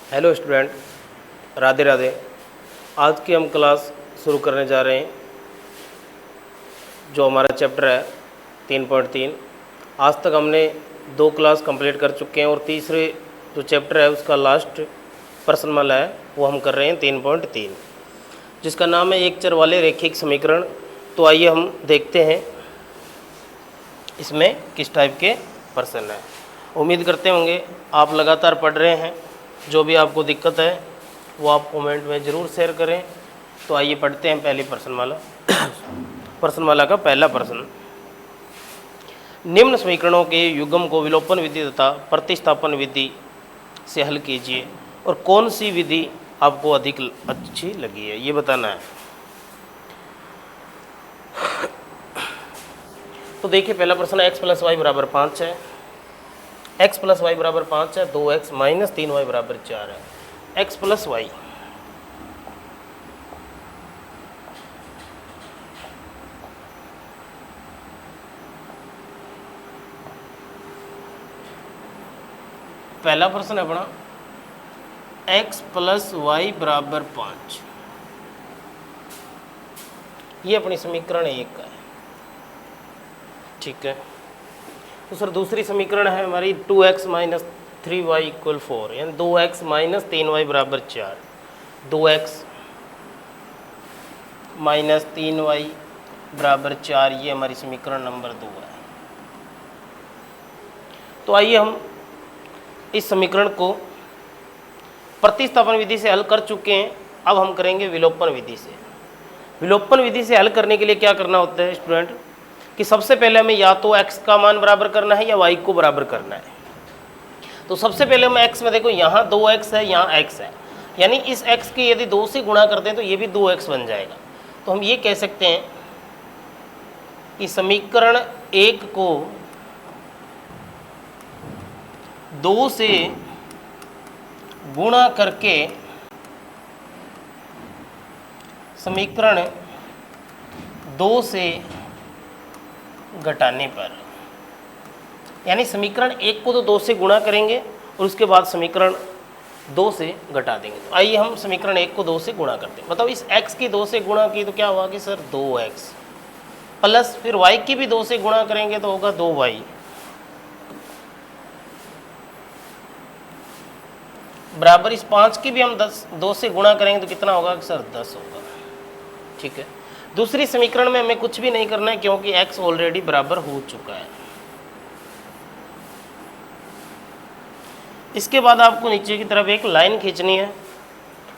Hello student, Radhe Radhe. आज की हम क्लास शुरू करने जा रहे हैं। जो हमारा चैप्टर है 3.3। आज तक हमने 2 क्लास कंप्लीट कर चुके हैं और तीसरे जो चैप्टर है उसका लास्ट प्रश्नमाला है वो हम कर रहे हैं 3.3, जिसका नाम है एक चर वाले रैखिक समीकरण। तो आइए हम देखते हैं इसमें किस टाइप के प्रश्न हैं। उम्मीद करते होंगे आप लगातार पढ़ रहे हैं। जो भी आपको दिक्कत है वो आप कमेंट में ज़रूर शेयर करें। तो आइए पढ़ते हैं पहली प्रश्नमाला। प्रश्नमाला का पहला प्रश्न, निम्न समीकरणों के युग्म को विलोपन विधि तथा प्रतिस्थापन विधि से हल कीजिए और कौन सी विधि आपको अधिक अच्छी लगी है ये बताना है। तो देखिए पहला प्रश्न x + y = 5 है। x + y = 5 है। 2x - 3y = 4 है। x + y पहला प्रश्न है अपना x + y = 5। ये अपनी समीकरण 1 है, ठीक है। तो सर दूसरी समीकरण है हमारी 2x - 3y = 4, यानी 2x - 3y = 4। 2x - 3y = 4, ये हमारी समीकरण नंबर 2 है। तो आइए हम इस समीकरण को प्रतिस्थापन विधि से हल कर चुके हैं। अब हम करेंगे विलोपन विधि से। विलोपन विधि से हल करने के लिए क्या करना होता है स्टूडेंट कि सबसे पहले हमें या तो x का मान बराबर करना है या y को बराबर करना है। तो सबसे पहले हम x में देखो, यहाँ 2x है, यहाँ x है, यानी इस x के यदि 2 से गुणा करते हैं तो ये भी 2x बन जाएगा। तो हम ये कह सकते हैं कि समीकरण 1 को 2 से गुणा करके समीकरण 2 से घटाने पर, यानी समीकरण 1 को तो 2 से गुणा करेंगे और उसके बाद समीकरण 2 से घटा देंगे। तो आइए हम समीकरण 1 को 2 से गुणा करते हैं। मतलब इस x की 2 से गुणा की तो क्या हुआ कि सर 2x प्लस फिर y की भी 2 से गुणा करेंगे तो होगा 2y बराबर इस 5 की भी हम 2 से गुणा करेंगे तो कितना होगा कि सर 10 होगा, ठीक है। दूसरी समीकरण में हमें कुछ भी नहीं करना है क्योंकि x ऑलरेडी बराबर हो चुका है। इसके बाद आपको नीचे की तरफ एक लाइन खींचनी है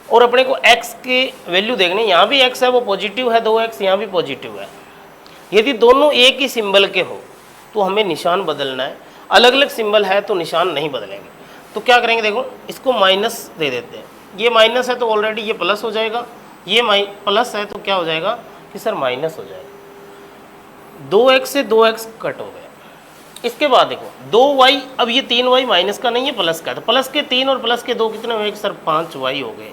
और अपने को x के वैल्यू देखनी है। यहाँ भी x है वो पॉजिटिव है, 2x यहाँ भी पॉजिटिव है। यदि दोनों एक ही सिंबल के हो तो हमें निशान बदलना है। अलग अलग सिंबल है तो निशान नहीं बदलेंगे। तो क्या करेंगे, देखो इसको माइनस दे देते हैं। ये माइनस है तो ऑलरेडी ये प्लस हो जाएगा, ये प्लस है तो क्या हो जाएगा कि सर माइनस हो जाएगा। 2x से 2x कट हो गया। इसके बाद देखो 2y, अब ये 3y माइनस का नहीं है प्लस का है, तो प्लस के 3 और प्लस के 2 कितने हुए सर 5y हो गए।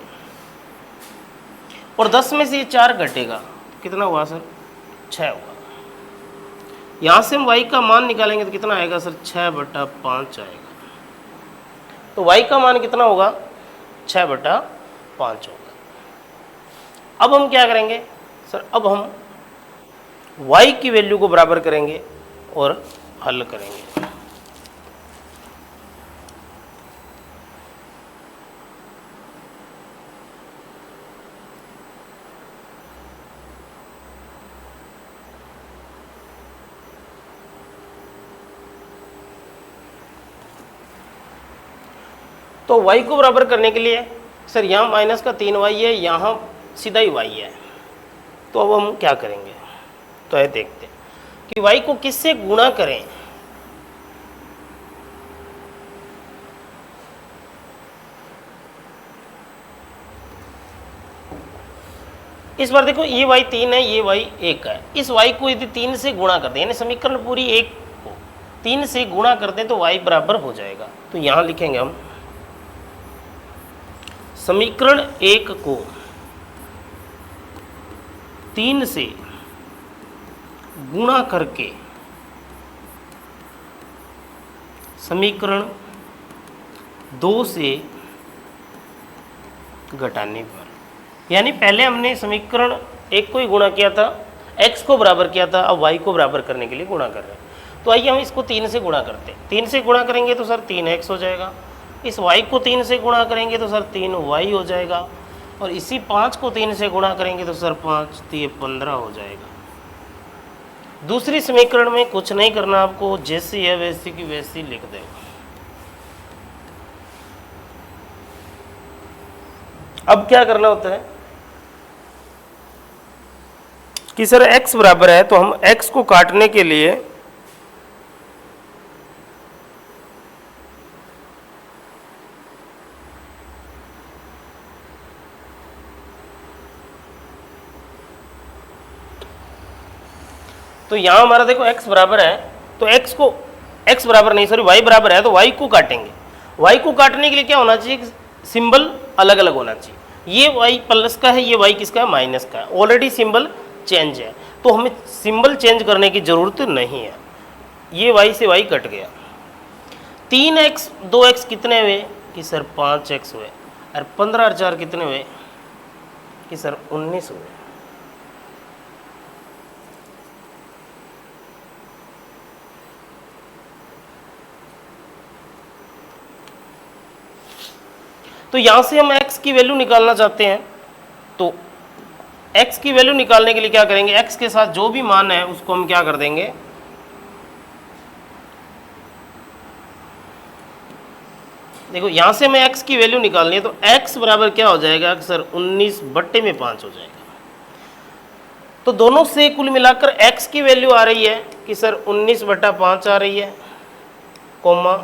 और 10 में से ये 4 घटेगा, कितना हुआ सर 6 हुआ। यहाँ से हम y का मान निकालेंगे तो कितना आएगा सर 6/5 आएगा। तो y का मान कितना होगा 6/5 होगा। अब हम क्या करेंगे सर, अब हम y की वैल्यू को बराबर करेंगे और हल करेंगे। तो y को बराबर करने के लिए सर यहाँ माइनस का 3y है, यहाँ सीधा ही y है। तो अब हम क्या करेंगे, तो ये देखते हैं कि y को किससे गुणा करें। इस बार देखो ये y 3 है, ये y 1 है। इस y को यदि 3 से गुणा कर दें, यानी समीकरण पूरी 1 को 3 से गुणा कर दें तो y बराबर हो जाएगा। तो यहाँ लिखेंगे हम समीकरण 1 को 3 से गुणा करके समीकरण 2 से घटाने पर। यानी पहले हमने समीकरण एक को ही गुणा किया था, x को बराबर किया था, अब y को बराबर करने के लिए गुणा कर रहे हैं। तो आइए हम इसको 3 से गुणा करते हैं। 3 से गुणा करेंगे तो सर 3x हो जाएगा, इस y को 3 से गुणा करेंगे तो सर 3y हो जाएगा, और इसी 5 को 3 से गुणा करेंगे तो सर 5 तो ये 15 हो जाएगा। दूसरी समीकरण में कुछ नहीं करना आपको, जैसी है वैसी की वैसी लिख देगा। अब क्या करना होता है कि सर x बराबर है, तो हम x को काटने के लिए तो यहां हमारा देखो x बराबर है, तो x को x बराबर नहीं सॉरी y बराबर है, तो y को काटेंगे। y को काटने के लिए क्या होना चाहिए, सिंबल अलग अलग होना चाहिए। ये y प्लस का है, ये y किसका है, माइनस का है। ऑलरेडी सिंबल चेंज है, तो हमें सिंबल चेंज करने की जरूरत नहीं है। ये y से y कट गया। 3x 2x कितने हुए कि सर 5x हुए, और 15 और 4 कितने हुए कि सर 19 हुए। तो यहां से हम x की वैल्यू निकालना चाहते हैं, तो x की वैल्यू निकालने के लिए क्या करेंगे, x के साथ जो भी मान है उसको हम क्या कर देंगे, देखो यहां से हमें x की वैल्यू निकालनी है, तो x बराबर क्या हो जाएगा सर 19/5 हो जाएगा। तो दोनों से कुल मिलाकर x की वैल्यू आ रही है कि सर 19/5 आ रही है, कोमा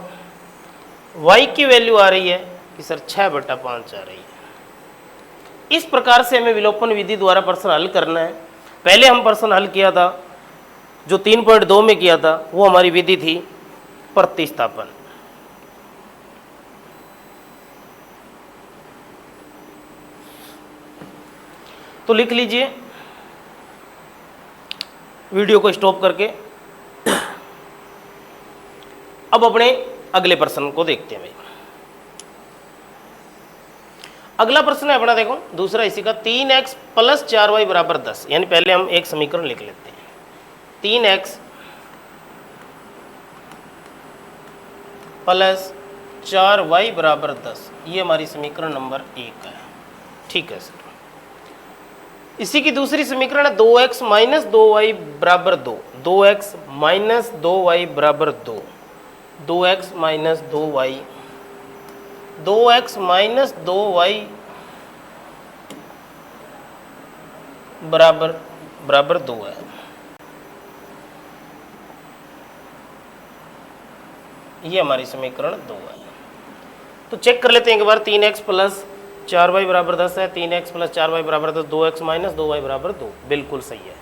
y की वैल्यू आ रही है कि सर 6/5 आ रही है। इस प्रकार से हमें विलोपन विधि द्वारा प्रश्न हल करना है। पहले हम प्रश्न हल किया था जो 3.2 में किया था, वो हमारी विधि थी प्रतिस्थापन। तो लिख लीजिए वीडियो को स्टॉप करके। अब अपने अगले प्रश्न को देखते हैं भाई। अगला प्रश्न है अपना, देखो दूसरा इसी का, 3x + 4y = 10। यानी पहले हम एक समीकरण लिख लेते हैं, 3x + 4y = 10। ये हमारी समीकरण नंबर 1 है। ठीक है सर। इसी की दूसरी समीकरण है 2x - 2y = 2। 2x - 2y = 2। 2x - 2y, 2x - 2y बराबर 2 है। ये हमारी समीकरण 2 है। तो चेक कर लेते हैं एक बार। 3x + 4y = 10 है, 3x + 4y = 10, 2x - 2y = 2, बिल्कुल सही है।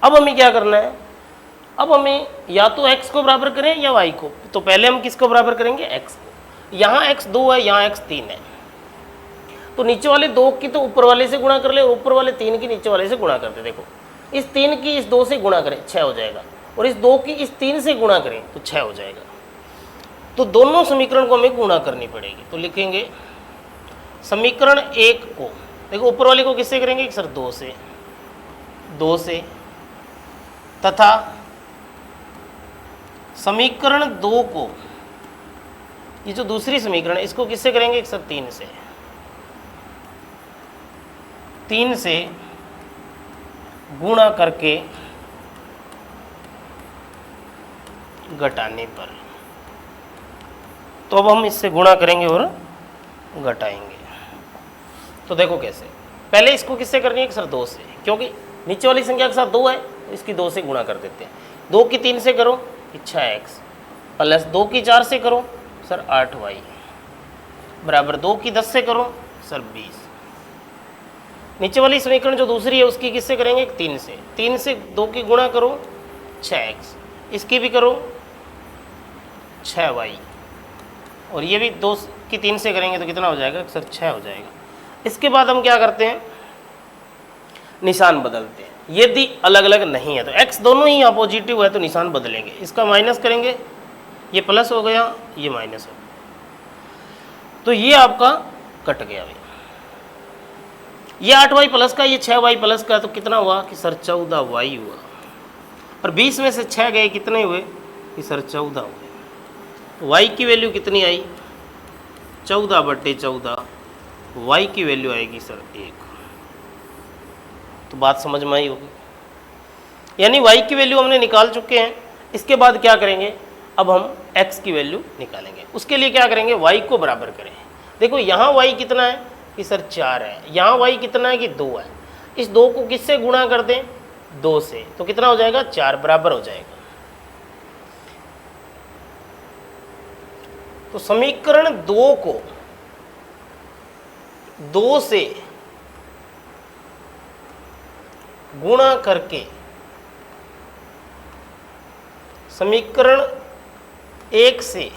अब हमें क्या करना है, अब हमें या तो x को बराबर करें या y को। तो पहले हम किसको बराबर करेंगे, x को। यहाँ x 2 है, यहाँ x 3 है, तो नीचे वाले 2 की तो ऊपर वाले से गुणा कर ले, और ऊपर वाले 3 की नीचे वाले से गुणा करते। देखो इस 3 की इस 2 से गुणा करें 6 हो जाएगा, और इस 2 की इस 3 से गुणा करें तो 6 हो जाएगा। तो दोनों समीकरण को हमें गुणा करनी पड़ेगी। तो लिखेंगे समीकरण 1 को, देखो ऊपर वाले को किससे करेंगे सर 2 से, तथा समीकरण 2 को, ये जो दूसरी समीकरण है, इसको किससे करेंगे सर 3 से गुणा करके घटाने पर। तो अब हम इससे गुणा करेंगे और घटाएंगे। तो देखो कैसे, पहले इसको किससे करनी है सर 2 से, क्योंकि नीचे वाली संख्या के साथ 2 है, तो इसकी 2 से गुणा कर देते हैं। 2 की 3 से करो 6x, प्लस 2 की 4 से करो सर 8y, बराबर 2 की 10 से करो सर 20। नीचे वाली समीकरण जो दूसरी है उसकी किससे करेंगे 3 से, 3 से 2 की गुणा करो 6x, इसकी भी करो 6y, और ये भी 2 की 3 से करेंगे तो कितना हो जाएगा सर 6 हो जाएगा। इसके बाद हम क्या करते हैं, निशान बदलते हैं। यदि अलग अलग नहीं है तो x दोनों ही यहाँ पॉजिटिव है तो निशान बदलेंगे। इसका माइनस करेंगे, ये प्लस हो गया, ये माइनस हो गया, तो ये आपका कट गया भाई। ये 8y प्लस का, ये 6y प्लस का, तो कितना हुआ कि सर 14y हुआ। और 20 में से 6 गए, कितने हुए कि सर 14 हुए। तो y की वैल्यू कितनी आई 14/14, y की वैल्यू आएगी सर 1। तो बात समझ में आई होगी, यानी y की वैल्यू हमने निकाल चुके हैं। इसके बाद क्या करेंगे, अब हम x की वैल्यू निकालेंगे। उसके लिए क्या करेंगे, y को बराबर करें। देखो यहाँ y कितना है कि सर 4 है, यहाँ y कितना है कि 2 है। इस 2 को किससे गुणा कर दें, 2 से, तो कितना हो जाएगा 4 बराबर हो जाएगा। तो समीकरण 2 को 2 से गुणा करके समीकरण 1 से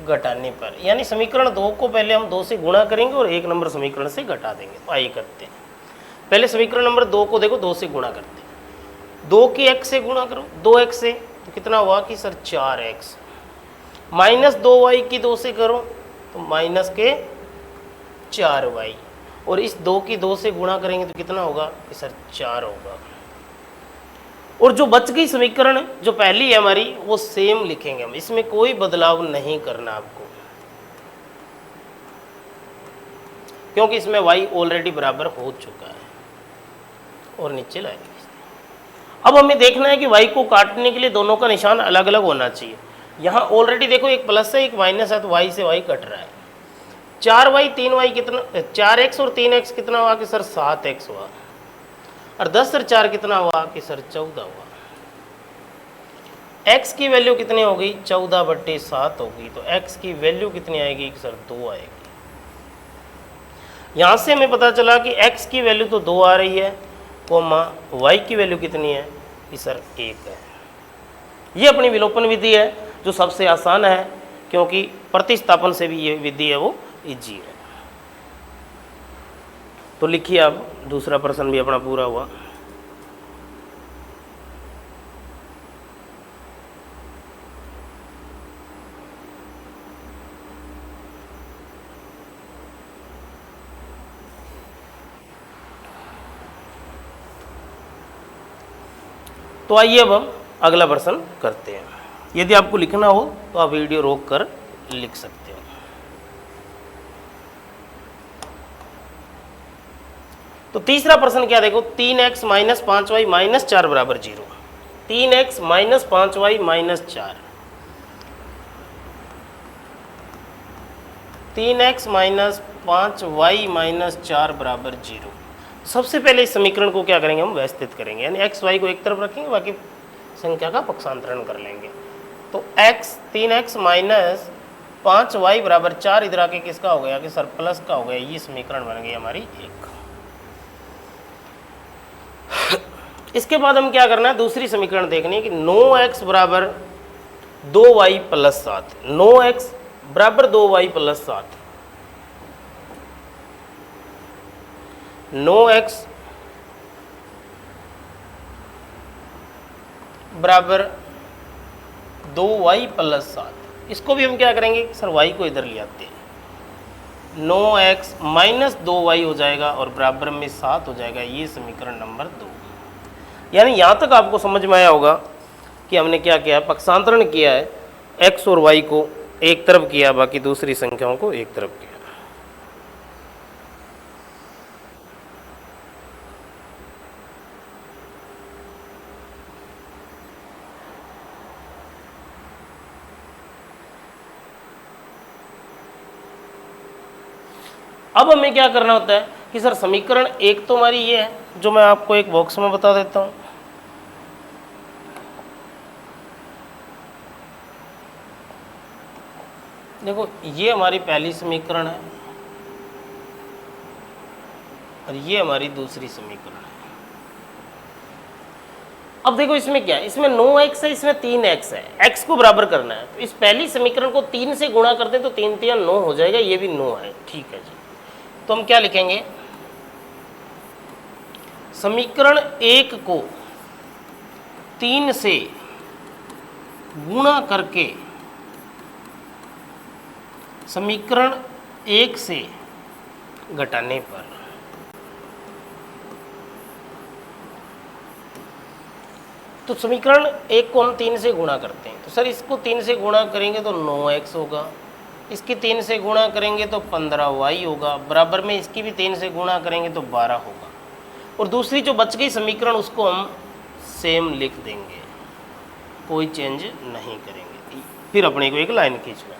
घटाने पर, यानी समीकरण 2 को पहले हम 2 से गुणा करेंगे और 1 नंबर समीकरण से घटा देंगे। तो आइए करते हैं। पहले समीकरण नंबर 2 को देखो 2 से गुणा करते हैं। 2 की x से गुणा करो, 2x से, तो कितना हुआ कि सर 4x, माइनस 2y की 2 से करो तो माइनस के 4y, और इस 2 की 2 से गुणा करेंगे तो कितना होगा कि सर 4 होगा। और जो बच गई समीकरण जो पहली है हमारी, वो सेम लिखेंगे हम, इसमें कोई बदलाव नहीं करना आपको, क्योंकि इसमें y ऑलरेडी बराबर हो चुका है। और नीचे लाएंगे। अब हमें देखना है कि y को काटने के लिए दोनों का निशान अलग अलग होना चाहिए। यहाँ ऑलरेडी देखो एक प्लस है एक माइनस है, तो y से y कट रहा है। 4y 3y कितना, 4x और 3x कितना हुआ कि सर 7x हुआ। और 10 और 4 कितना हुआ कि सर 14 हुआ। x की वैल्यू कितनी हो गई 14/7 होगी। तो x की वैल्यू कितनी आएगी कि सर 2 आएगी। यहाँ से हमें पता चला कि x की वैल्यू तो 2 आ रही है, कोमा y की वैल्यू कितनी है कि सर 1 है। ये अपनी विलोपन विधि है जो सबसे आसान है, क्योंकि प्रतिस्थापन से भी ये विधि है वो इजी है। तो लिखिए, अब दूसरा प्रश्न भी अपना पूरा हुआ। तो आइए अब हम अगला प्रश्न करते हैं। यदि आपको लिखना हो तो आप वीडियो रोक कर लिख सकते हो। तो तीसरा प्रश्न क्या देखो, 3x माइनस 5y माइनस 4 बराबर 0। 3x minus 5y minus 4, 3x minus 5y minus 4 बराबर 0। सबसे पहले इस समीकरण को क्या करेंगे, हम व्यवस्थित करेंगे, यानी x y को एक तरफ रखेंगे, बाकी संख्या का पक्षांतरण कर लेंगे। तो x 3x माइनस 5y बराबर 4 इधर आके किसका हो गया कि सर प्लस का हो गया। ये समीकरण बन गई हमारी 1। इसके बाद हम क्या करना है, दूसरी समीकरण देखनी है कि 9x बराबर 2y प्लस 7। 9x बराबर 2y प्लस 7, 9x बराबर 2y प्लस 7। इसको भी हम क्या करेंगे सर y को इधर ले आते हैं। 9x माइनस 2y हो जाएगा और बराबर में 7 हो जाएगा। ये समीकरण नंबर 2। यानी यहाँ तक आपको समझ में आया होगा कि हमने क्या किया, पक्षांतरण किया है, x और y को एक तरफ किया, बाकी दूसरी संख्याओं को एक तरफ किया। अब हमें क्या करना होता है कि सर समीकरण 1 तो हमारी ये है, जो मैं आपको एक बॉक्स में बता देता हूँ। देखो ये हमारी पहली समीकरण है और ये हमारी दूसरी समीकरण है। अब देखो इसमें क्या है, इसमें 9x है, इसमें 3x है, x को बराबर करना है। तो इस पहली समीकरण को 3 से गुणा करते हैं तो 3 3 9 हो जाएगा, ये भी 9 है। ठीक है जी, तो हम क्या लिखेंगे, समीकरण 1 को 3 से गुणा करके समीकरण 1 से घटाने पर तो समीकरण एक को हम 3 से गुणा करते हैं, तो सर इसको 3 से गुणा करेंगे तो 9x होगा, इसकी 3 से गुणा करेंगे तो 15y होगा, बराबर में इसकी भी 3 से गुणा करेंगे तो 12 होगा, और दूसरी जो बच गई समीकरण उसको हम सेम लिख देंगे, कोई चेंज नहीं करेंगे। फिर अपने को एक लाइन खींचना।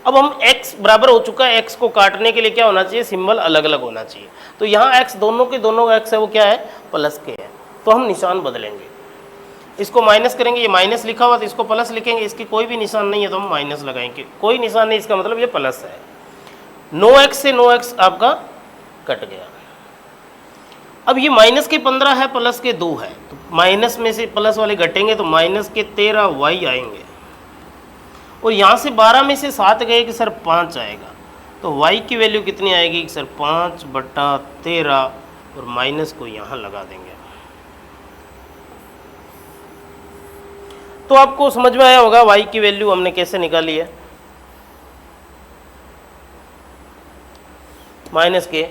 अब हम x बराबर हो चुका है, x को काटने के लिए क्या होना चाहिए, सिंबल अलग अलग होना चाहिए। तो यहाँ x दोनों के दोनों x है वो क्या है, प्लस के है, तो हम निशान बदलेंगे, इसको माइनस करेंगे, ये माइनस लिखा हुआ तो इसको प्लस लिखेंगे, इसकी कोई भी निशान नहीं है तो हम माइनस लगाएंगे, कोई निशान नहीं इसका मतलब ये प्लस है। 9x से 9x आपका कट गया। अब ये माइनस के 15 है, प्लस के 2 है, तो माइनस में से प्लस वाले घटेंगे तो माइनस के 13y आएंगे, और यहाँ से 12 में से 7 गए कि सर 5 आएगा, तो y की वैल्यू कितनी आएगी कि सर 5/13, और माइनस को यहाँ लगा देंगे। तो आपको समझ में आया होगा y की वैल्यू हमने कैसे निकाली है। माइनस के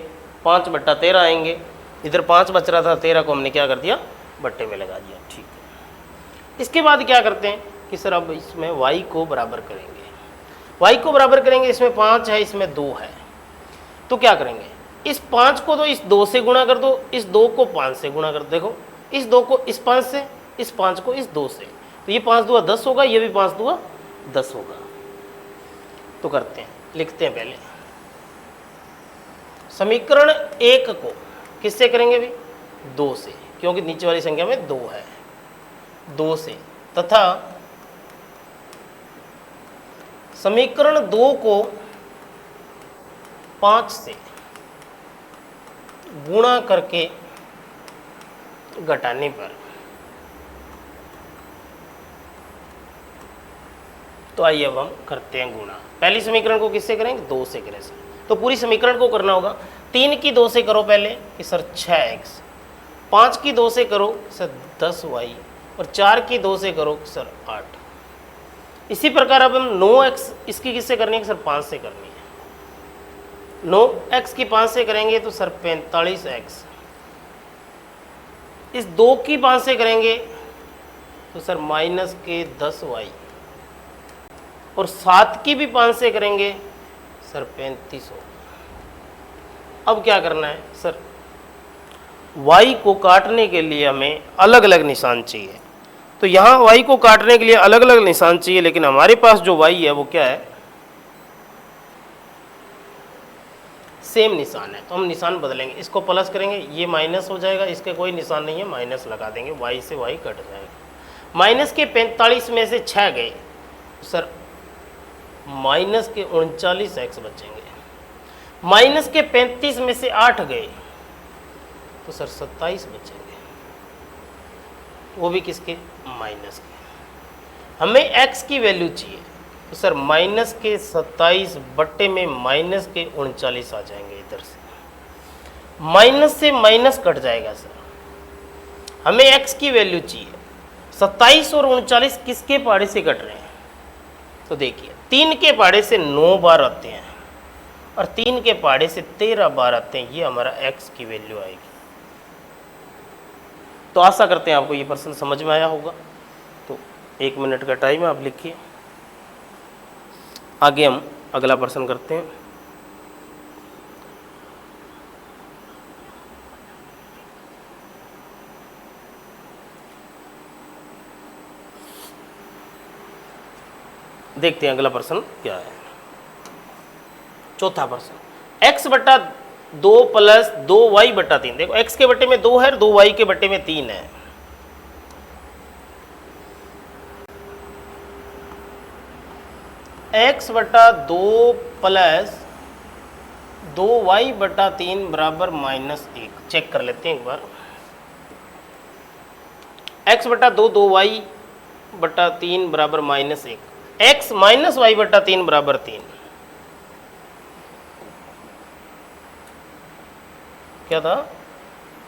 5/13 आएंगे, इधर 5 बच रहा था, 13 को हमने क्या कर दिया, बट्टे में लगा दिया, ठीक है। इसके बाद क्या करते हैं कि सर अब इसमें y को बराबर करेंगे, y को बराबर करेंगे, इसमें 5 है, इसमें 2 है, तो क्या करेंगे, इस 5 को तो इस 2 से गुणा कर दो, इस 2 को 5 से गुणा कर दो, देखो इस 2 को इस 5 से, इस 5 को इस 2 से, तो ये 5 दूआ 10 होगा, ये भी 5 दूआ 10 होगा। तो करते हैं, लिखते हैं पहले समीकरण 1 को किससे करेंगे भी, 2 से, क्योंकि नीचे वाली संख्या में 2 है, 2 से, तथा समीकरण 2 को 5 से गुणा करके घटाने पर, तो आइए अब हम करते हैं गुणा। पहली समीकरण को किससे करेंगे, 2 से करें सर, तो पूरी समीकरण को करना होगा। 3 की 2 से करो पहले कि सर 6x, 5 की 2 से करो सर 10y, और 4 की 2 से करो सर 8। इसी प्रकार अब हम 9x इसकी किससे करनी है सर, 5 से करनी है। 9x की 5 से करेंगे तो सर 45x, इस 2 की 5 से करेंगे तो सर माइनस के 10y, और 7 की भी 5 से करेंगे सर 35 हो। अब क्या करना है सर, y को काटने के लिए हमें अलग अलग निशान चाहिए, तो यहाँ y को काटने के लिए अलग अलग निशान चाहिए, लेकिन हमारे पास जो y है वो क्या है, सेम निशान है, तो हम निशान बदलेंगे, इसको प्लस करेंगे, ये माइनस हो जाएगा, इसके कोई निशान नहीं है, माइनस लगा देंगे, y से y कट जाएगा। माइनस के 45 में से 6 गए तो सर माइनस के 39x बचेंगे, माइनस के 35 में से 8 गए तो सर 27 बचेंगे, वो भी किसके, माइनस के। हमें x की वैल्यू चाहिए, तो सर माइनस के 27 बट्टे में माइनस के 39 आ जाएंगे, इधर से माइनस से माइनस कट जाएगा सर। हमें x की वैल्यू चाहिए, 27 और 39 किसके पहाड़े से कट रहे हैं, तो देखिए 3 के पहाड़े से 9 बार आते हैं, और 3 के पहाड़े से 13 बार आते हैं, ये हमारा x की वैल्यू आएगी। तो आशा करते हैं आपको ये प्रश्न समझ में आया होगा। तो 1 मिनट का टाइम है, आप लिखिए, आगे हम अगला प्रश्न करते हैं। देखते हैं अगला प्रश्न क्या है। चौथा प्रश्न, x/2 + 2y/3। देखो x के बट्टे में 2 है और 2y के बट्टे में 3 है। x/2 + 2y/3 बराबर -1। चेक कर लेते हैं एक बार। x/2 2y/3 बराबर -1, x - y/3 बराबर 3। क्या था,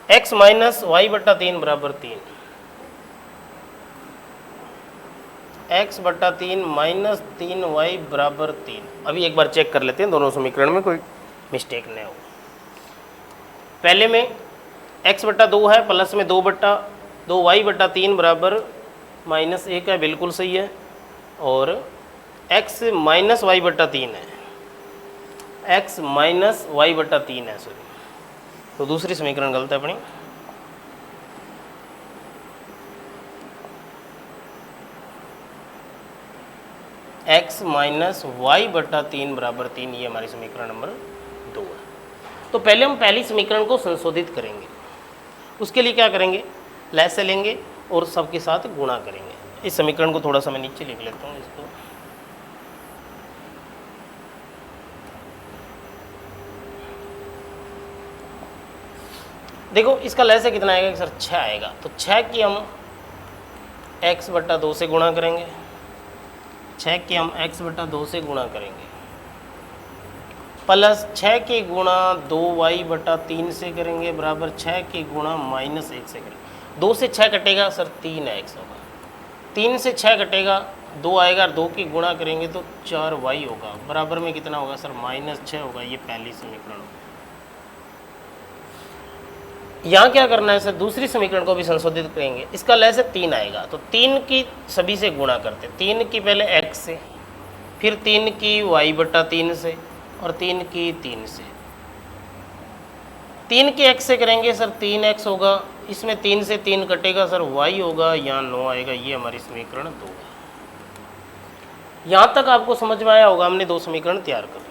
x - y/3 बराबर 3, x/3 - 3y बराबर 3। अभी एक बार चेक कर लेते हैं दोनों समीकरण में कोई मिस्टेक नहीं हो। पहले में x/2 है, प्लस में 2/3 2y/3 बराबर -1 है, बिल्कुल सही है। और x -y/3 है, x -y/3 है, सॉरी, तो दूसरी समीकरण गलत है अपनी। x -y/3 बराबर 3, ये हमारी समीकरण नंबर 2 है। तो पहले हम पहली समीकरण को संशोधित करेंगे। उसके लिए क्या करेंगे, लैस से लेंगे और सबके साथ गुणा करेंगे। इस समीकरण को थोड़ा सा मैं नीचे लिख लेता हूँ इसको। देखो इसका लैस कितना आएगा कि सर 6 आएगा, तो 6 की हम x/2 से गुणा करेंगे, 6 के हम x/2 से गुणा करेंगे, प्लस 6 के गुणा 2y/3 से करेंगे, बराबर 6 के गुणा -1 से करेंगे। 2 से 6 कटेगा सर 3x होगा, 3 से 6 कटेगा 2 आएगा, 2 की गुणा करेंगे तो 4y होगा, बराबर में कितना होगा सर -6 होगा। ये पहली समीकरण होगी। यहाँ क्या करना है सर, दूसरी समीकरण को भी संशोधित करेंगे। इसका लैस 3 आएगा, तो 3 की सभी से गुणा करते, 3 की पहले x से, फिर 3 की y/3 से, और 3 की 3 से। 3 की x से करेंगे सर 3x होगा, इसमें 3 से 3 कटेगा सर y होगा, यहाँ 9 आएगा। ये हमारी समीकरण 2 है। यहाँ तक आपको समझ में आया होगा, हमने 2 समीकरण तैयार कर लिए।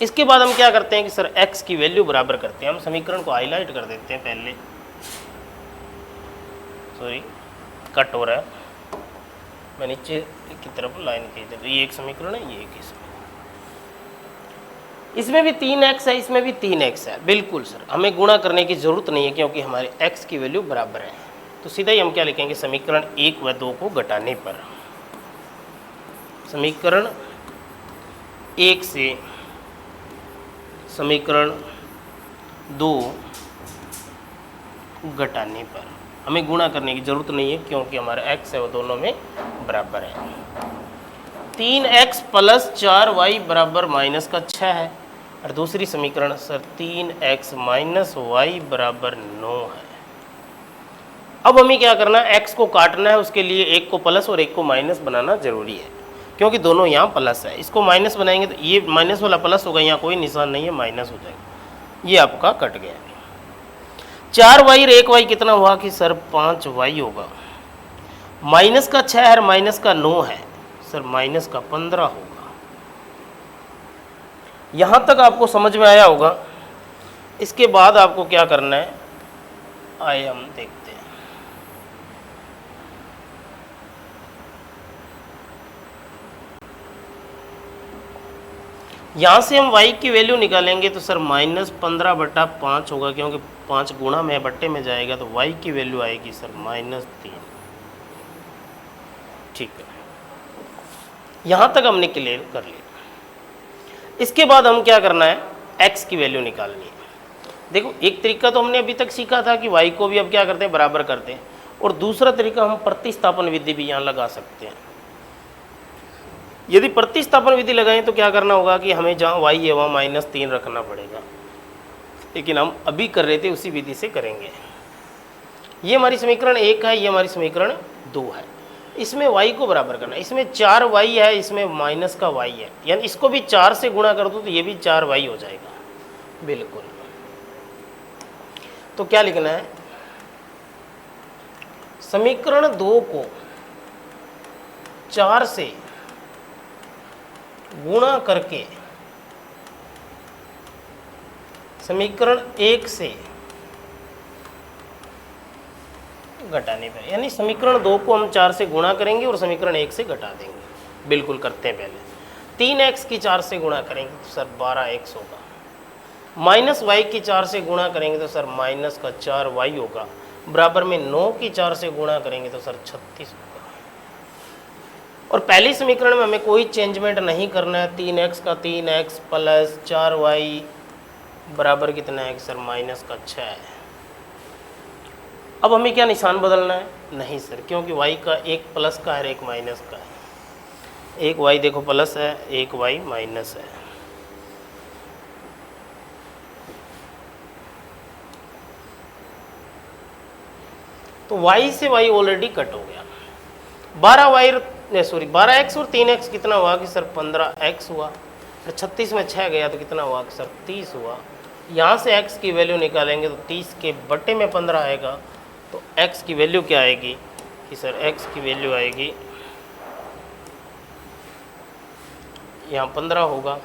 इसके बाद हम क्या करते हैं कि सर x की वैल्यू बराबर करते हैं। हम समीकरण को हाईलाइट कर देते हैं पहले, सॉरी कट हो रहा है, मैं नीचे की तरफ लाइन खींच देता हूँ। ये एक समीकरण है, ये एक समीकरण, इसमें भी 3x है, इसमें भी 3x है, बिल्कुल सर हमें गुणा करने की जरूरत नहीं है क्योंकि हमारे x की वैल्यू बराबर है। तो सीधा ही हम क्या लिखेंगे, समीकरण 1 व 2 को घटाने पर, समीकरण 1 से समीकरण 2 घटाने पर हमें गुणा करने की जरूरत नहीं है क्योंकि हमारा x है वो दोनों में बराबर है। 3x + 4y बराबर -6 है, और दूसरी समीकरण सर 3x - y बराबर 9 है। अब हमें क्या करना है, x को काटना है, उसके लिए एक को प्लस और एक को माइनस बनाना जरूरी है क्योंकि दोनों यहाँ प्लस है। इसको माइनस बनाएंगे तो ये माइनस वाला प्लस होगा, यहाँ कोई निशान नहीं है, माइनस हो जाएगा। ये आपका कट गया। 4y और 1y कितना हुआ कि सर 5y होगा। -6 है, -9 है सर, -15 होगा। यहाँ तक आपको समझ में आया होगा। इसके बाद आपको क्या करना है, आइए हम देखते हैं। यहाँ से हम y की वैल्यू निकालेंगे तो सर -15/5 होगा क्योंकि 5 गुणा में बट्टे में जाएगा, तो y की वैल्यू आएगी सर -3। ठीक है, यहाँ तक हमने क्लियर कर लिया। इसके बाद हम क्या करना है, x की वैल्यू निकालनी है। देखो एक तरीका तो हमने अभी तक सीखा था कि y को भी अब क्या करते हैं, बराबर करते हैं, और दूसरा तरीका हम प्रतिस्थापन विधि भी यहाँ लगा सकते हैं। यदि प्रतिस्थापन विधि लगाएं तो क्या करना होगा कि हमें जहाँ y है वहाँ -3 रखना पड़ेगा, लेकिन हम अभी कर रहे थे उसी विधि से करेंगे। ये हमारी समीकरण 1 है, ये हमारी समीकरण 2 है। इसमें y को बराबर करना है। इसमें 4y है, इसमें माइनस का y है, यानी इसको भी 4 से गुणा कर दो तो ये भी 4y हो जाएगा, बिल्कुल। तो क्या लिखना है, समीकरण 2 को 4 से गुणा करके समीकरण 1 से घटाने पर, यानी समीकरण 2 को हम 4 से गुणा करेंगे और समीकरण 1 से घटा देंगे। बिल्कुल करते हैं पहले। 3x की 4 से गुणा करेंगे तो सर 12x होगा, -y की 4 से गुणा करेंगे तो सर -4y होगा, बराबर में 9 की 4 से गुणा करेंगे तो सर 36 होगा। और पहली समीकरण में हमें कोई चेंजमेंट नहीं करना है। 3x का 3x + 4y बराबर कितना है सर -6 है। अब हमें क्या निशान बदलना है, नहीं सर, क्योंकि y का एक प्लस का है, एक माइनस का है। एक y देखो प्लस है, एक y माइनस है। तो y से y ऑलरेडी कट हो गया। 12x और 3x कितना हुआ कि सर 15x हुआ। फिर 36 में 6 गया तो कितना हुआ कि सर 30 हुआ। यहाँ से x की वैल्यू निकालेंगे तो 30 के बटे में 15 आएगा। तो x की वैल्यू क्या आएगी कि सर x की वैल्यू आएगी, यहाँ 15 होगा,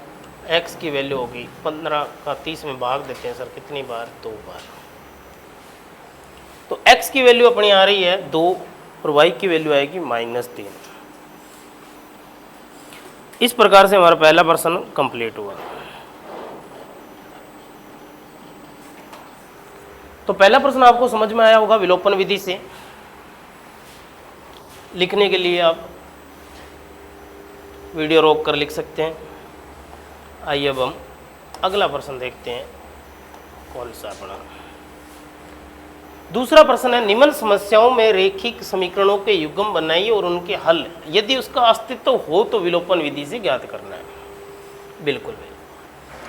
x की वैल्यू होगी 15 का 30 में भाग देते हैं सर कितनी बार, 2 बार। तो x की वैल्यू अपनी आ रही है 2 और y की वैल्यू आएगी -3। इस प्रकार से हमारा पहला प्रश्न कंप्लीट हुआ। तो पहला प्रश्न आपको समझ में आया होगा। विलोपन विधि से लिखने के लिए आप वीडियो रोक कर लिख सकते हैं। आइए अब हम अगला प्रश्न देखते हैं कौन सा अपना। दूसरा प्रश्न है, निम्न समस्याओं में रेखिक समीकरणों के युग्म बनाइए और उनके हल यदि उसका अस्तित्व हो तो विलोपन विधि से ज्ञात करना है। बिल्कुल।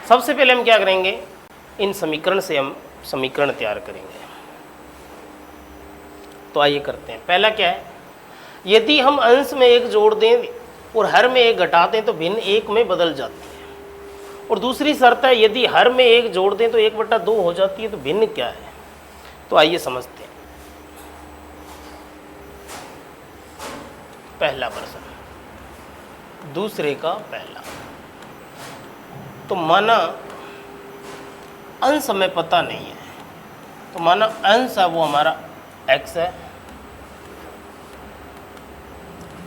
सबसे पहले हम क्या करेंगे, इन समीकरण से हम समीकरण तैयार करेंगे। तो आइए करते हैं। पहला क्या है, यदि हम अंश में एक जोड़ दें और हर में एक घटा दें तो भिन्न एक में बदल जाती है। और दूसरी शर्त है, यदि हर में एक जोड़ दें तो 1/2 हो जाती है। तो भिन्न क्या है, तो आइए समझते हैं। पहला प्रश्न, दूसरे का पहला। तो माना अंश हमें पता नहीं है, तो माना अंश है वो हमारा x है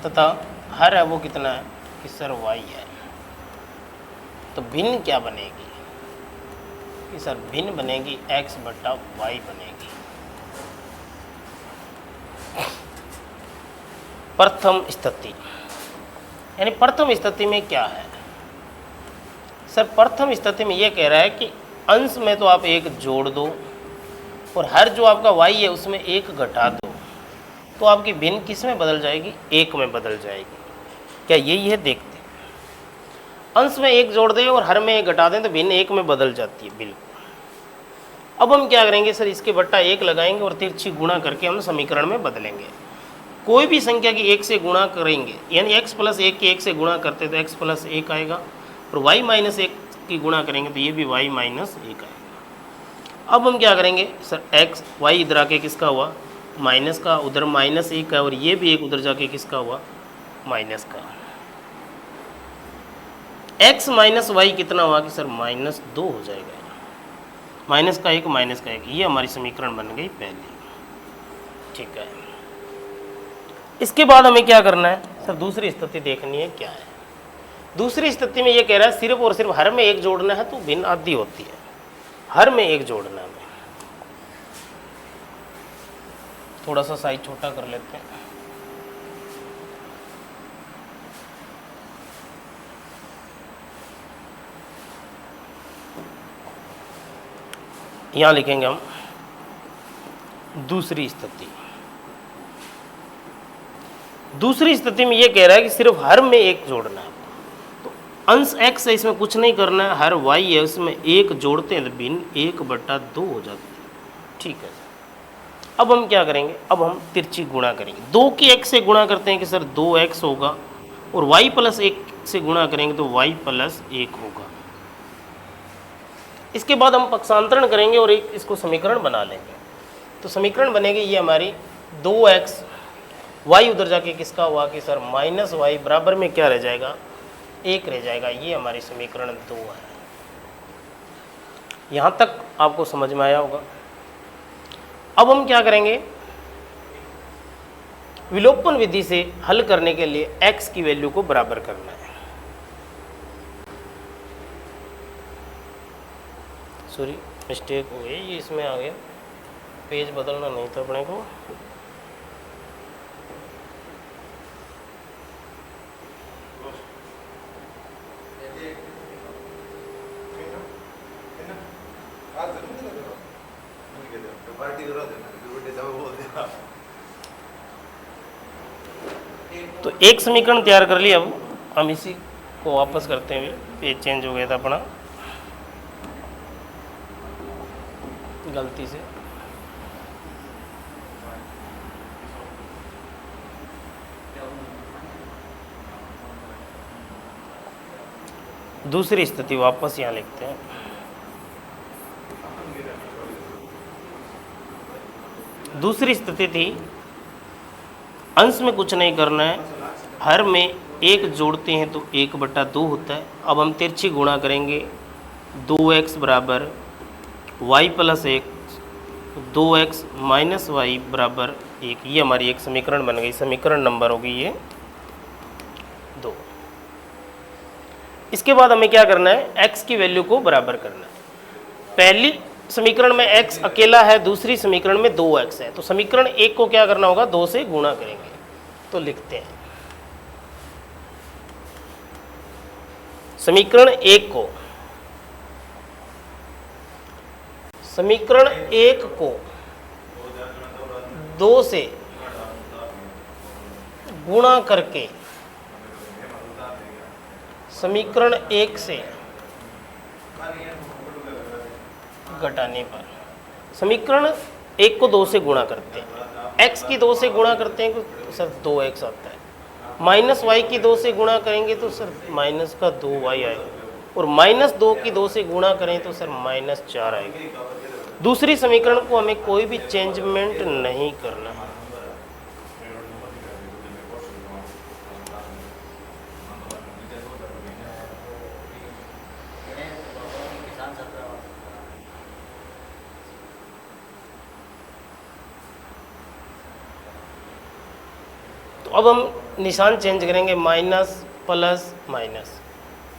तथा हर है वो कितना है कि सर y है। तो भिन्न क्या बनेगी कि सर भिन्न बनेगी x/y बनेगी। प्रथम स्थिति, यानी प्रथम स्थिति में क्या है सर, प्रथम स्थिति में ये कह रहा है कि अंश में तो आप एक जोड़ दो और हर जो आपका y है उसमें एक घटा दो, तो आपकी भिन्न किस में बदल जाएगी, एक में बदल जाएगी। क्या यही है, देखते हैं। अंश में एक जोड़ दें और हर में एक घटा दें तो भिन्न एक में बदल जाती है। बिल्कुल। अब हम क्या करेंगे सर, इसके बट्टा 1 लगाएंगे और तिरछी गुणा करके हम समीकरण में बदलेंगे। कोई भी संख्या की 1 से गुणा करेंगे, यानी x + 1 की 1 से गुणा करते तो x + 1 आएगा, और y - 1 की गुणा करेंगे तो ये भी y - 1 आएगा। अब हम क्या करेंगे सर, x y इधर आके किसका हुआ, माइनस का, उधर -1 है, और ये भी एक उधर जाके किसका हुआ, माइनस का। x - y कितना हुआ कि सर -2 हो जाएगा। माइनस का 1, ये हमारी समीकरण बन गई पहली। ठीक है। इसके बाद हमें क्या करना है सर, दूसरी स्थिति देखनी है क्या है। दूसरी स्थिति में ये कह रहा है सिर्फ और सिर्फ हर में एक जोड़ना है तो भिन्न आधी होती है। हर में एक जोड़ना है। थोड़ा सा साइज छोटा कर लेते हैं। यहाँ लिखेंगे हम दूसरी स्थिति। दूसरी स्थिति में ये कह रहा है कि सिर्फ हर में एक जोड़ना है। तो अंश x है, इसमें कुछ नहीं करना है। हर y है उसमें एक जोड़ते हैं तो भिन्न 1/2 हो जाती है। ठीक है। अब हम क्या करेंगे, अब हम तिरछी गुणा करेंगे। 2 की x से गुणा करते हैं कि सर 2x होगा, और y + 1 से गुणा करेंगे तो y + 1 होगा। इसके बाद हम पक्षांतरण करेंगे और एक इसको समीकरण बना लेंगे। तो समीकरण बनेगी ये हमारी 2x, y उधर जाके किसका हुआ कि सर -y बराबर में क्या रह जाएगा, 1 रह जाएगा। ये हमारी समीकरण 2 है। यहाँ तक आपको समझ में आया होगा। अब हम क्या करेंगे, विलोपन विधि से हल करने के लिए x की वैल्यू को बराबर करना है। सॉरी, मिस्टेक हो गई, ये इसमें आ गया, पेज बदलना नहीं था अपने को। तो एक समीकरण तैयार कर लिया। अब हम इसी को वापस करते हैं। पेज चेंज हो गया था अपना गलती से। दूसरी स्थिति वापस यहाँ लिखते हैं। दूसरी स्थिति थी, अंश में कुछ नहीं करना है, हर में एक जोड़ते हैं तो 1/2 होता है। अब हम तिरछी गुणा करेंगे, 2x बराबर y plus 1, 2x minus Y बराबर 1। ये हमारी एक समीकरण बन गई, समीकरण नंबर होगी ये 2। इसके बाद हमें क्या करना है, x की वैल्यू को बराबर करना है। पहली समीकरण में x अकेला है, दूसरी समीकरण में 2x है, तो समीकरण 1 को क्या करना होगा, 2 से गुणा करेंगे। तो लिखते हैं समीकरण 1 को, समीकरण 1 को 2 से गुणा करके समीकरण 1 से घटाने पर, समीकरण 1 को 2 से गुणा करते हैं, x की 2 से गुणा करते हैं तो सर 2x आता है, माइनस वाई की 2 से गुणा करेंगे तो सर माइनस का 2y आएगा, और माइनस 2 की 2 से गुणा करें तो सर -4 आएगा। दूसरी समीकरण को हमें कोई भी चेंजमेंट नहीं करना। तो अब हम निशान चेंज करेंगे, माइनस प्लस माइनस,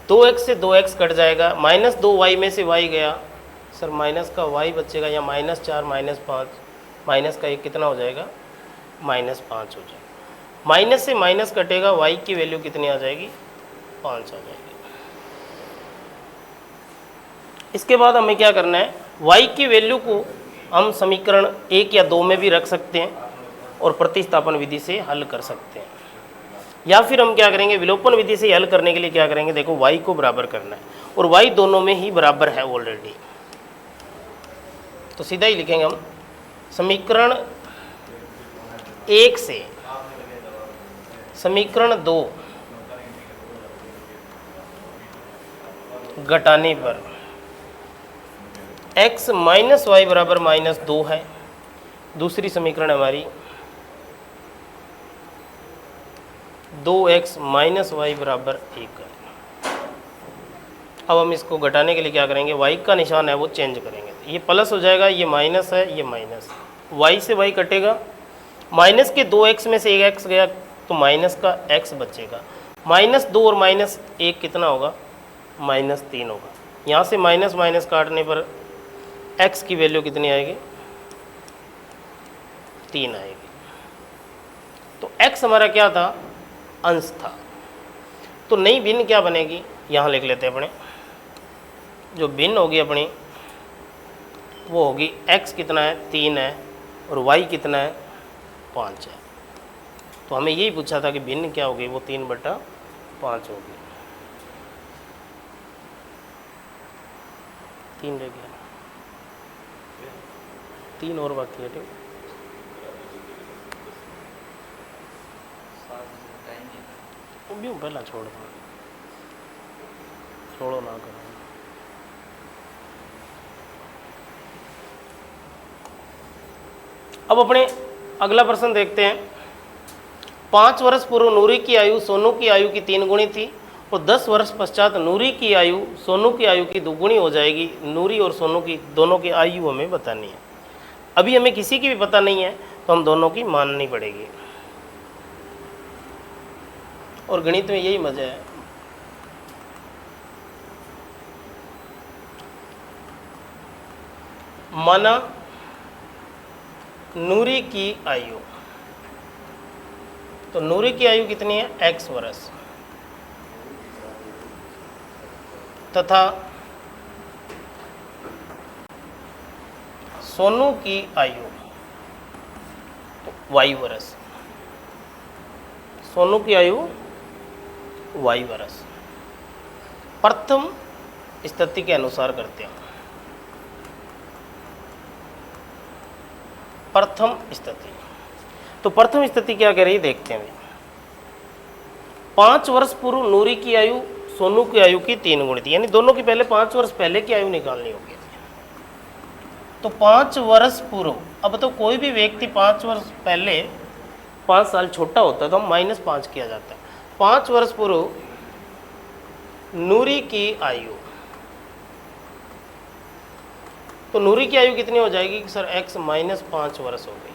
2x से 2x कट जाएगा, -2y में से y गया, सर माइनस का y बचेगा, या -4 -5, माइनस का 1 कितना हो जाएगा, -5 हो जाएगा। माइनस से माइनस कटेगा, y की वैल्यू कितनी आ जाएगी, 5 आ जाएगी। इसके बाद हमें क्या करना है, y की वैल्यू को हम समीकरण 1 या 2 में भी रख सकते हैं और प्रतिस्थापन विधि से हल कर सकते हैं, या फिर हम क्या करेंगे, विलोपन विधि से हल करने के लिए क्या करेंगे, देखो y को बराबर करना है और y दोनों में ही बराबर है ऑलरेडी, तो सीधा ही लिखेंगे हम समीकरण 1 से समीकरण 2 घटाने पर x माइनस वाई बराबर -2 है। दूसरी समीकरण हमारी 2x माइनस वाई बराबर 1 है। अब हम इसको घटाने के लिए क्या करेंगे, y का निशान है वो चेंज करेंगे, ये प्लस हो जाएगा, ये माइनस है, ये माइनस, y से y कटेगा, माइनस के 2x में से 1x गया तो माइनस का x बचेगा, -2 और -1 कितना होगा, -3 होगा। यहाँ से माइनस माइनस काटने पर x की वैल्यू कितनी आएगी, 3 आएगी। तो x हमारा क्या था, अंश था, तो नई भिन्न क्या बनेगी, यहाँ लिख लेते हैं अपने, जो भिन्न होगी अपनी वो होगी x कितना है, 3 है, और y कितना है, 5 है। तो हमें यही पूछा था कि भिन्न क्या होगी, वो 3/5 होगी। 3 रह गया, 3 और बाकी है, ठीक। पहला छोड़ दो, छोड़ो ना करो। अब अपने अगला प्रश्न देखते हैं। 5 वर्ष पूर्व नूरी की आयु सोनू की आयु की 3 गुणी थी और 10 वर्ष पश्चात नूरी की आयु सोनू की आयु की 2 गुणी हो जाएगी। नूरी और सोनू की दोनों की आयु हमें बतानी है। अभी हमें किसी की भी पता नहीं है तो हम दोनों की माननी पड़ेगी, और गणित में यही मजा है। माना नूरी की आयु, तो नूरी की आयु कितनी है, x वर्ष, तथा सोनू की आयु तो y वर्ष, सोनू की आयु y वर्ष। प्रथम स्थिति के अनुसार करते हैं। प्रथम स्थिति, तो प्रथम स्थिति क्या कह रही है देखते हैं। 5 वर्ष पूर्व नूरी की आयु सोनू की आयु की 3 गुणी थी, यानी दोनों की पहले 5 वर्ष पहले की आयु निकालनी होगी। तो 5 वर्ष पूर्व, अब तो कोई भी व्यक्ति 5 वर्ष पहले 5 साल छोटा होता है तो हम -5 किया जाता है। 5 वर्ष पूर्व नूरी की आयु, तो नूरी की आयु कितनी हो जाएगी कि सर x -5 वर्ष हो गई।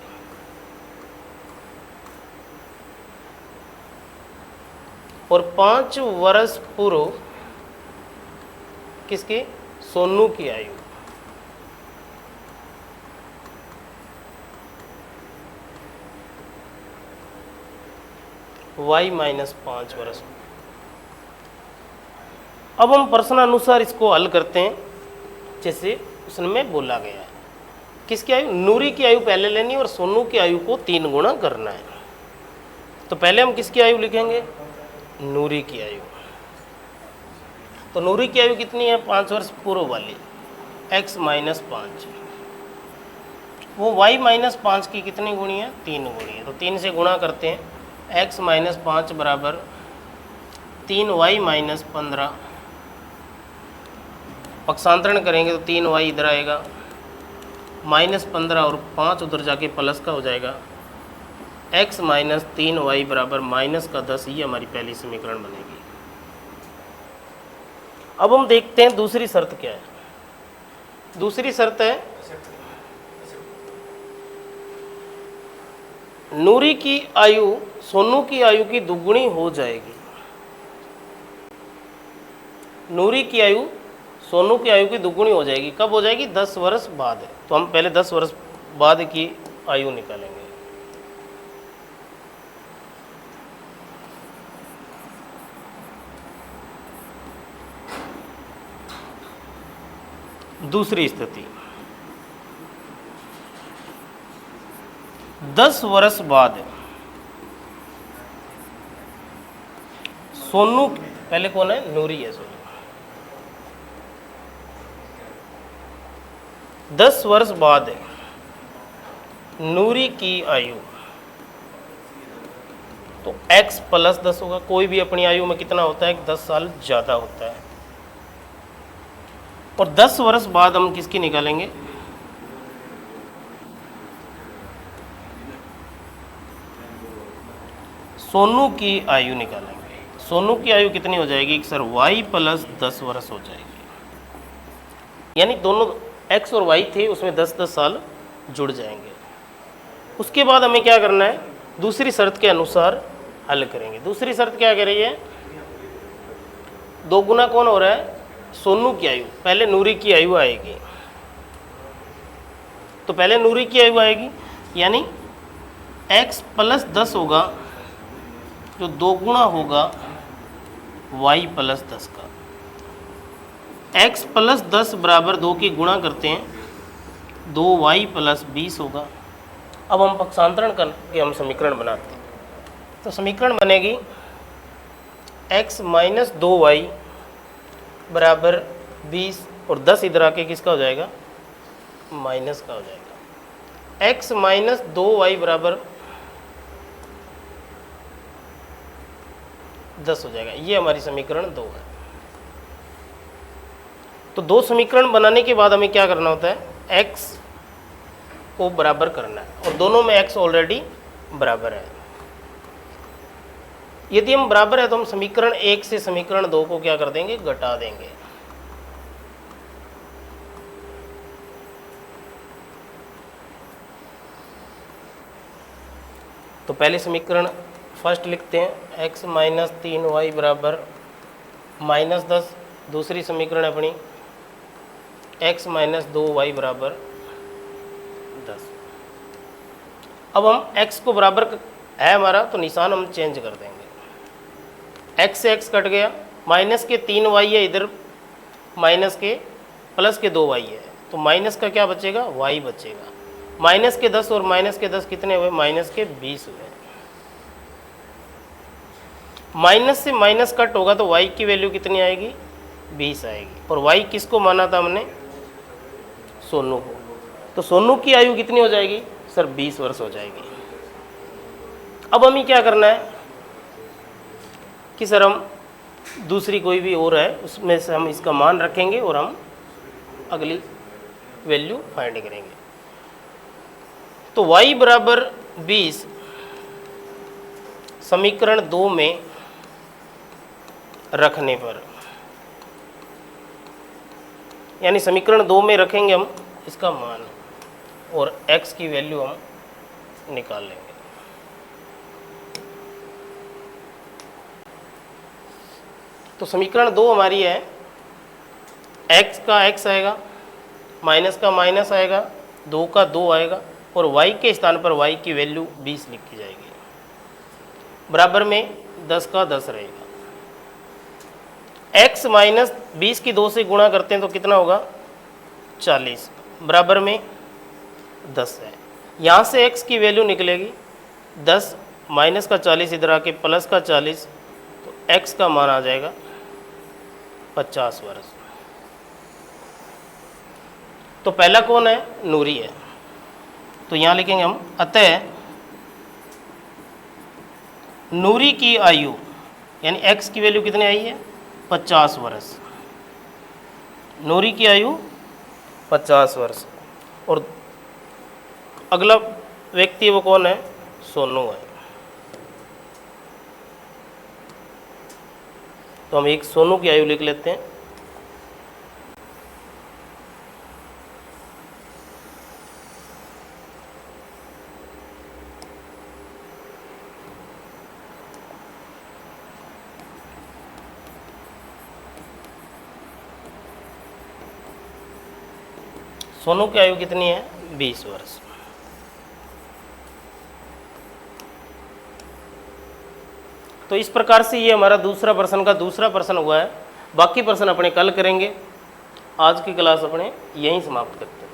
और 5 वर्ष पूर्व किसकी, सोनू की आयु, y -5 वर्ष। अब हम प्रश्न अनुसार इसको हल करते हैं, जैसे उसमें बोला गया है। किसकी आयु, नूरी की आयु पहले लेनी है और सोनू की आयु को 3 गुना करना है। तो पहले हम किसकी आयु लिखेंगे, नूरी की आयु। तो नूरी की आयु कितनी है, 5 वर्ष पूर्व वाली, x -5, वो y -5 की कितनी गुणी है, 3 गुणी है। तो 3 से गुणा करते हैं, x -5 बराबर 3y -15, पक्षांतरण करेंगे तो 3y इधर आएगा, -15 और 5 उधर जाके प्लस का हो जाएगा, x -3y बराबर -10। ये हमारी पहली समीकरण बनेगी। अब हम देखते हैं दूसरी शर्त क्या है। दूसरी शर्त है नूरी की आयु सोनू की आयु की दुगुनी हो जाएगी। नूरी की आयु सोनू की आयु की दुगुनी हो जाएगी। कब हो जाएगी, 10 वर्ष बाद। तो हम पहले 10 वर्ष बाद की आयु निकालेंगे। दूसरी स्थिति, 10 वर्ष बाद सोनू, पहले कौन है, नूरी है सोनू। 10 वर्ष बाद नूरी की आयु, तो x + 10 होगा। कोई भी अपनी आयु में कितना होता है, 10 साल ज़्यादा होता है। और 10 वर्ष बाद हम किसकी निकालेंगे, सोनू की आयु निकालेंगे। सोनू की आयु कितनी हो जाएगी सर, y + 10 वर्ष हो जाएगी। यानी दोनों x और y थे, उसमें 10-10 साल जुड़ जाएंगे। उसके बाद हमें क्या करना है, दूसरी शर्त के अनुसार हल करेंगे। दूसरी शर्त क्या कह रही है, 2 गुना कौन हो रहा है, सोनू की आयु। पहले नूरी की आयु आएगी, तो पहले नूरी की आयु आएगी, यानी x + 10 होगा, जो 2 गुना होगा y + 10 का। x + 10 बराबर 2 की गुणा करते हैं, 2y + 20 होगा। अब हम पक्षांतरण करके हम समीकरण बनाते हैं। तो समीकरण बनेगी x - 2y बराबर 20, और 10 इधर आके किसका हो जाएगा, माइनस का हो जाएगा। x - 2y बराबर 10 हो जाएगा। ये हमारी समीकरण 2 है। तो 2 समीकरण बनाने के बाद हमें क्या करना होता है, x को बराबर करना है, और दोनों में x ऑलरेडी बराबर है। यदि हम बराबर है तो हम समीकरण 1 से समीकरण 2 को क्या कर देंगे, घटा देंगे। तो पहले समीकरण फर्स्ट लिखते हैं, x - 3y बराबर -10। दूसरी समीकरण अपनी x - 2y बराबर 10। अब हम x को बराबर है हमारा, तो निशान हम चेंज कर देंगे। x से x कट गया, माइनस के 3y है इधर, माइनस के प्लस के 2y है, तो माइनस का क्या बचेगा, y बचेगा। माइनस के 10 और माइनस के 10 कितने हुए, माइनस के 20 हुए। माइनस से माइनस कट होगा तो y की वैल्यू कितनी आएगी, 20 आएगी। और y किसको माना था हमने, सोनू को। तो सोनू की आयु कितनी हो जाएगी सर, 20 वर्ष हो जाएगी। अब हमें क्या करना है कि सर हम दूसरी कोई भी और है उसमें से हम इसका मान रखेंगे और हम अगली वैल्यू फाइंड करेंगे। तो y बराबर 20 समीकरण 2 में रखने पर, यानी समीकरण 2 में रखेंगे हम इसका मान और x की वैल्यू हम निकाल लेंगे। तो समीकरण 2 हमारी है, x का x आएगा, माइनस का माइनस आएगा, 2 का 2 आएगा और y के स्थान पर y की वैल्यू 20 लिखी जाएगी, बराबर में 10 का 10 रहेगा। x माइनस 20 की 2 से गुणा करते हैं तो कितना होगा 40, बराबर में 10 है। यहाँ से x की वैल्यू निकलेगी 10 माइनस का 40 इधर आके प्लस का 40, तो x का मान आ जाएगा 50 वर्ष। तो पहला कौन है, नूरी है, तो यहाँ लिखेंगे हम, अतः नूरी की आयु, यानी x की वैल्यू कितनी आई है 50 वर्ष, नूरी की आयु 50 वर्ष। और अगला व्यक्ति वो कौन है, सोनू है। तो हम एक सोनू की आयु लिख लेते हैं। सोनू की आयु कितनी है 20 वर्ष। तो इस प्रकार से ये हमारा दूसरा प्रश्न का दूसरा प्रश्न हुआ है। बाकी प्रश्न अपने कल करेंगे। आज की क्लास अपने यहीं समाप्त करते हैं।